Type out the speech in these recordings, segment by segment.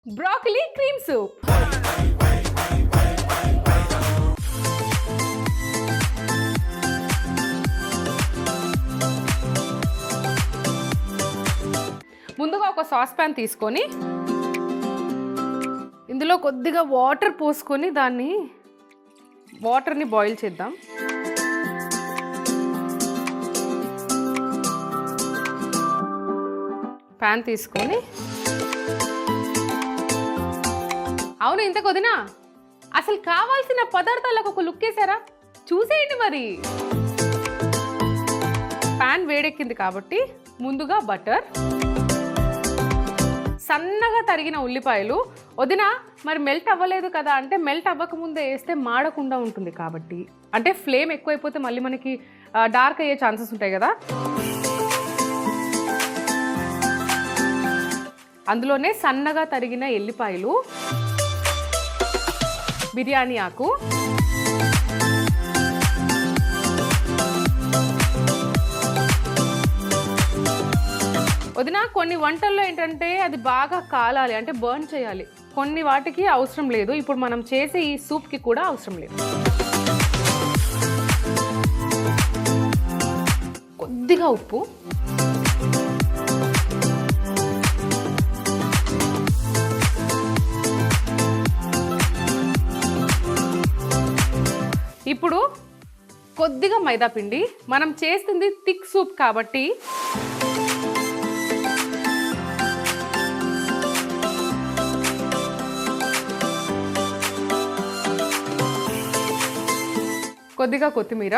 Broccoli cream soup. ముందుగా ఒక sauce pan తీసుకొని ఇందులో కొద్దిగా వాటర్ పోసుకొని వాటర్ని బాయిల్ చేద్దాం. ప్యాన్ తీసుకొని అవును ఇంత కొద్దినా అసలు కావాల్సిన పదార్థాలకు ఒక లుక్ వేసారా చూసేయండి. మరి ప్యాన్ వేడెక్కింది కాబట్టి ముందుగా బటర్, సన్నగా తరిగిన ఉల్లిపాయలు. వదిన మరి మెల్ట్ అవ్వలేదు కదా అంటే మెల్ట్ అవ్వకముందే వేస్తే మాడకుండా ఉంటుంది కాబట్టి, అంటే ఫ్లేమ్ ఎక్కువైపోతే మళ్ళీ మనకి డార్క్ అయ్యే ఛాన్సెస్ ఉంటాయి కదా. అందులోనే సన్నగా తరిగిన ఎల్లిపాయలు, బిర్యానీ ఆకు, వదిన కొన్ని వంటల్లో ఏంటంటే అది బాగా కాలాలి, అంటే బర్న్ చేయాలి. కొన్ని వాటికి అవసరం లేదు. ఇప్పుడు మనం చేసే ఈ సూప్కి కూడా అవసరం లేదు. కొద్దిగా ఉప్పు, ఇప్పుడు కొద్దిగా మైదా పిండి. మనం చేస్తుంది థిక్ సూప్ కాబట్టి కొద్దిగా కొత్తిమీర,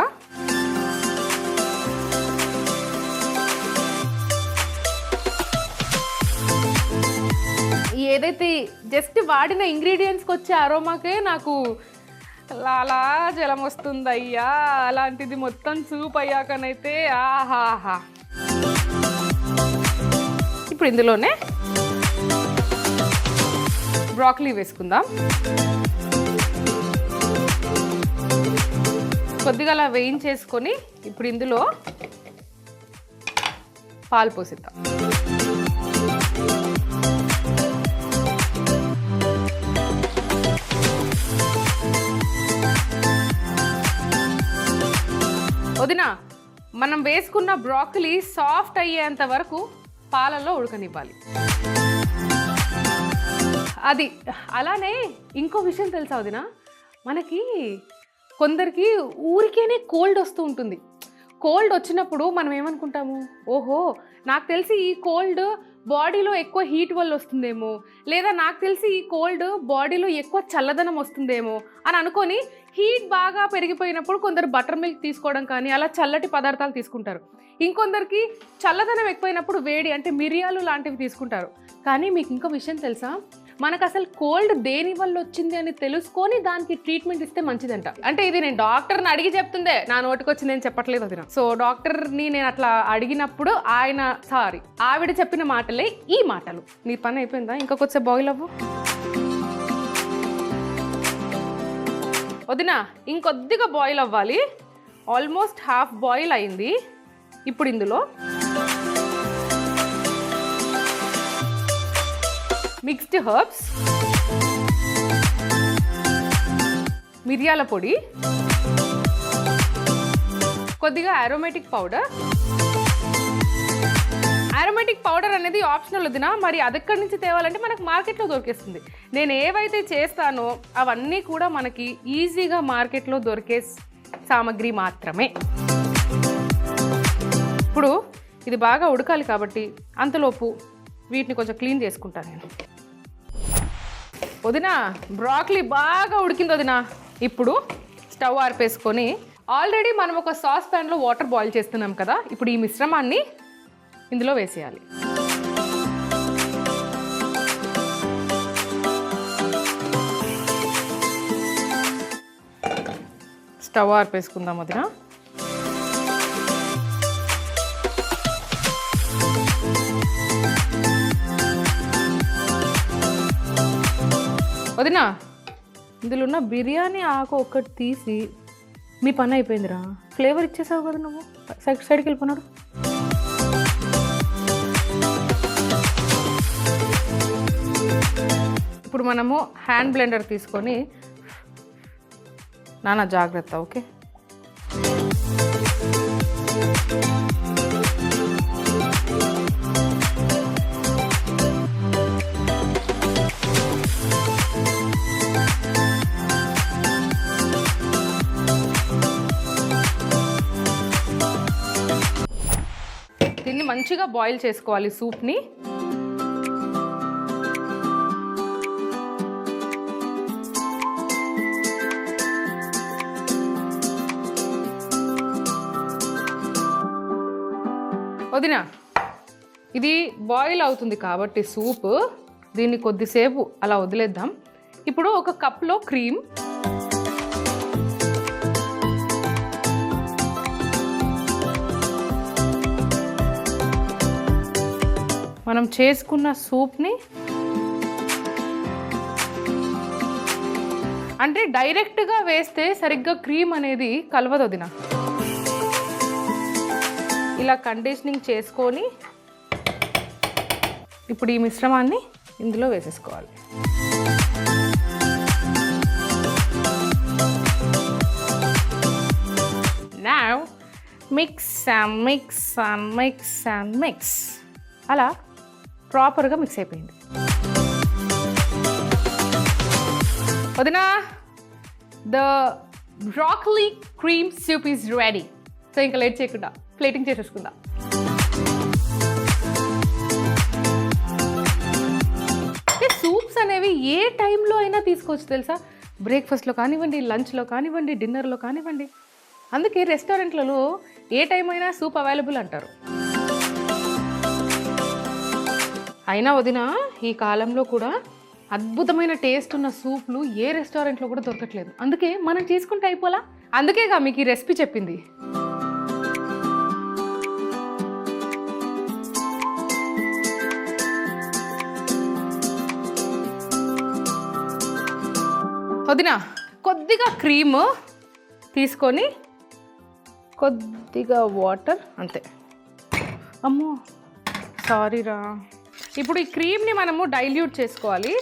ఏదైతే జస్ట్ వాడిన ఇంగ్రీడియంట్స్కి వచ్చే అరోమాకే నాకు లాలా జలం వస్తుంది అయ్యా. అలాంటిది మొత్తం సూప్ అయ్యాకనైతే ఆహాహా. ఇప్పుడు ఇందులోనే బ్రోకలీ వేసుకుందాం. కొద్దిగా అలా వేయించేసుకొని ఇప్పుడు ఇందులో పాలు పోసిద్దాం. వదిన మనం వేసుకున్న బ్రోకలీ సాఫ్ట్ అయ్యేంత వరకు పాలల్లో ఉడకనివ్వాలి. అది అలానే ఇంకో విషయం తెలుసా వదిన, మనకి కొందరికి ఊరికేనే కోల్డ్ వస్తూ ఉంటుంది. కోల్డ్ వచ్చినప్పుడు మనం ఏమనుకుంటాము, ఓహో నాకు తెలిసి ఈ కోల్డ్ బాడీలో ఎక్కువ హీట్ వల్ల వస్తుందేమో, లేదా నాకు తెలిసి ఈ కోల్డ్ బాడీలో ఎక్కువ చల్లదనం వస్తుందేమో అని అనుకొని హీట్ బాగా పెరిగిపోయినప్పుడు కొందరు బటర్ మిల్క్ తీసుకోవడం కానీ అలా చల్లటి పదార్థాలు తీసుకుంటారు. ఇంకొందరికి చల్లదనం ఎక్కువైనప్పుడు వేడి అంటే మిరియాలు లాంటివి తీసుకుంటారు. కానీ మీకు ఇంకో విషయం తెలుసా, మనకు అసలు కోల్డ్ దేని వల్ల వచ్చింది అని తెలుసుకొని దానికి ట్రీట్మెంట్ ఇస్తే మంచిదంట. అంటే ఇది నేను డాక్టర్ని అడిగి చెప్తుందే, నా నోటికి వచ్చి నేను చెప్పట్లేదు వదిన. సో డాక్టర్ని నేను అట్లా అడిగినప్పుడు ఆవిడ చెప్పిన మాటలే ఈ మాటలు. నీ పని అయిపోయిందా? ఇంకా కొద్దిసేపు బాయిల్ అవ్వు వదిన. ఇంకొద్దిగా బాయిల్ అవ్వాలి. ఆల్మోస్ట్ హాఫ్ బాయిల్ అయింది. ఇప్పుడు ఇందులో మిక్స్డ్ హర్బ్స్, మిరియాల పొడి, కొద్దిగా అరోమేటిక్ పౌడర్. అరోమేటిక్ పౌడర్ అనేది ఆప్షనల్ వదిన. మరి అది ఎక్కడి నుంచి తేవాలంటే మనకు మార్కెట్లో దొరికేస్తుంది. నేను ఏవైతే చేస్తానో అవన్నీ కూడా మనకి ఈజీగా మార్కెట్లో దొరికే సామాగ్రి మాత్రమే. ఇప్పుడు ఇది బాగా ఉడకాలి కాబట్టి అంతలోపు వీటిని కొంచెం క్లీన్ చేసుకుంటాను నేను. వదిన బ్రోకలీ బాగా ఉడికింది వదిన. ఇప్పుడు స్టవ్ ఆర్పేసుకొని ఆల్రెడీ మనం ఒక సాస్ ప్యాన్లో వాటర్ బాయిల్ చేస్తున్నాం కదా, ఇప్పుడు ఈ మిశ్రమాన్ని ఇందులో వేసేయాలి. స్టవ్ ఆర్పేసుకుందాం వదిన. వదిన ఇందులో ఉన్న బిర్యానీ ఆకు ఒక్కటి తీసి మీ పని అయిపోయిందిరా. ఫ్లేవర్ ఇచ్చేసావు కదా నువ్వు. సైడ్కి వెళ్ళిపోన్నాడు. ఇప్పుడు మనము హ్యాండ్ బ్లెండర్ తీసుకొని నాన్న జాగ్రత్త, ఓకే. దీన్ని మంచిగా బాయిల్ చేసుకోవాలి సూప్ని. వదినా, ఇది బాయిల్ అవుతుంది కాబట్టి సూప్, దీన్ని కొద్దిసేపు అలా వదిలేద్దాం. ఇప్పుడు ఒక కప్లో క్రీమ్, మనం చేసుకున్న సూప్ని, అంటే డైరెక్ట్గా వేస్తే సరిగ్గా క్రీమ్ అనేది కలవదు వదినా. ఇలా కండిషనింగ్ చేసుకొని ఇప్పుడు ఈ మిశ్రమాన్ని ఇందులో వేసేసుకోవాలి. Now mix and mix and mix and mix. అలా ప్రాపర్గా మిక్స్ అయిపోయింది. వదినా, the broccoli cream soup is ready. So ఇంకా లేట్ చేయకుండా ప్లేటింగ్ చేసేసుకుందాం. సూప్స్ అనేవి ఏ టైంలో అయినా తీసుకోవచ్చు తెలుసా. బ్రేక్ఫాస్ట్లో కానివ్వండి, లంచ్లో కానివ్వండి, డిన్నర్లో కానివ్వండి. అందుకే రెస్టారెంట్లలో ఏ టైం అయినా సూప్ అవైలబుల్ అంటారు. అయినా వదిన, ఈ కాలంలో కూడా అద్భుతమైన టేస్ట్ ఉన్న సూప్లు ఏ రెస్టారెంట్లో కూడా దొరకట్లేదు. అందుకే మనం చేసుకుంటే అయిపోలా. అందుకేగా మీకు ఈ రెసిపీ చెప్పింది. వదిన, కొద్దిగా క్రీమ్ తీసుకొని కొద్దిగా వాటర్, అంతే. అమ్మో సారీరా. ఇప్పుడు ఈ క్రీమ్ని మనము డైల్యూట్ చేసుకోవాలి.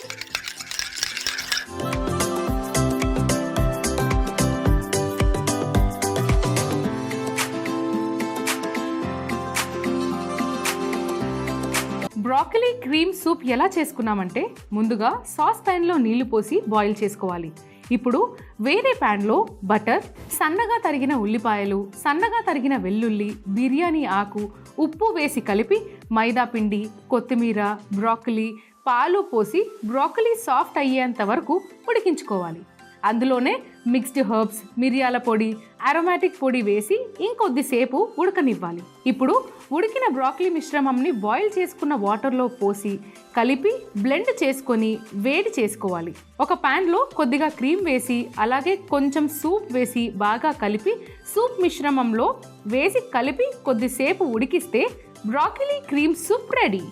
బ్రాకలీ క్రీమ్ సూప్ ఎలా చేసుకున్నామంటే, ముందుగా సాస్ ప్యాన్లో నీళ్లు పోసి బాయిల్ చేసుకోవాలి. ఇప్పుడు వేరే ప్యాన్లో బటర్, సన్నగా తరిగిన ఉల్లిపాయలు, సన్నగా తరిగిన వెల్లుల్లి, బిర్యానీ ఆకు, ఉప్పు వేసి కలిపి మైదా పిండి, కొత్తిమీర, బ్రాకలీ, పాలు పోసి బ్రాకలీ సాఫ్ట్ అయ్యేంత వరకు ఉడికించుకోవాలి. అందులోనే మిక్స్డ్ హర్బ్స్, మిరియాల పొడి, అరోమాటిక్ పొడి వేసి ఇంకొద్దిసేపు ఉడకనివ్వాలి. ఇప్పుడు ఉడికిన బ్రాకలీ మిశ్రమంని బాయిల్ చేసుకున్న వాటర్లో పోసి కలిపి బ్లెండ్ చేసుకొని వేడి చేసుకోవాలి. ఒక ప్యాన్లో కొద్దిగా క్రీమ్ వేసి అలాగే కొంచెం సూప్ వేసి బాగా కలిపి సూప్ మిశ్రమంలో వేసి కలిపి కొద్దిసేపు ఉడికిస్తే బ్రాకలీ క్రీమ్ సూప్ రెడీ.